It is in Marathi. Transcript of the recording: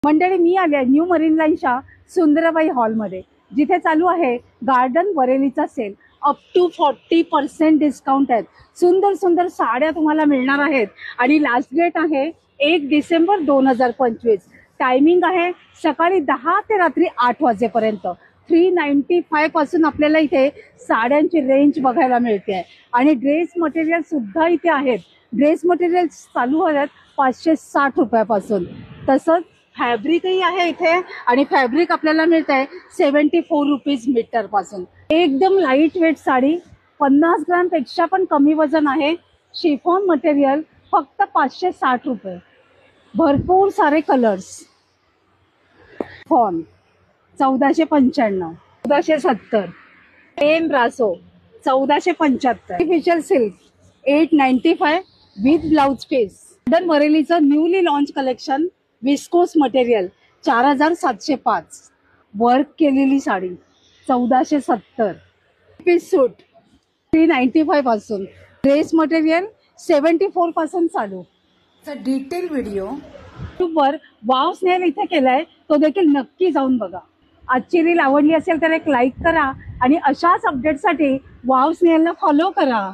मंडळी, मी आले न्यू मरीन लाईनच्या सुंदरबाई हॉलमध्ये, जिथे चालू आहे गार्डन बरेलीचा सेल. अप टू 40% डिस्काउंट आहेत. सुंदर सुंदर साड्या तुम्हाला मिळणार आहेत आणि लास्ट डेट आहे 1 डिसेंबर 2025. टायमिंग आहे सकाळी 10 ते रात्री 8 वाजेपर्यंत. 395 पासून आपल्याला इथे साड्यांची रेंज बघायला मिळते आणि ड्रेस मटेरियल सुद्धा इथे आहेत. ड्रेस मटेरियल चालू आहेत 560 रुपयापासून. तसंच फॅब्रिकही आहे इथे आणि फॅब्रिक आपल्याला मिळत आहे 74 रुपीज मीटर पासून. एकदम लाईट वेट साडी, 50 ग्राम पेक्षा पण कमी वजन आहे. शिफॉन मटेरियल फक्त 560 रुपये. भरपूर सारे कलर्स. फॉन 1495, 1470. Plain brasso 1475. Artificial silk 895 with blouse piece. Garden बरेलीचं newly launch collection viscose material 4705. Work केलेली साडी 1470. पीस सूट 395 पासून. ड्रेस मटेरियल 74 पासून चालू. डिटेल व्हिडिओ यूट्यूबवर वाव स्नेल इथे केलाय, तो देखील नक्की जाऊन बघा. आजची रील आवडली असेल तर एक लाईक करा आणि अशाच अपडेटसाठी वाव स्नेलला फॉलो करा.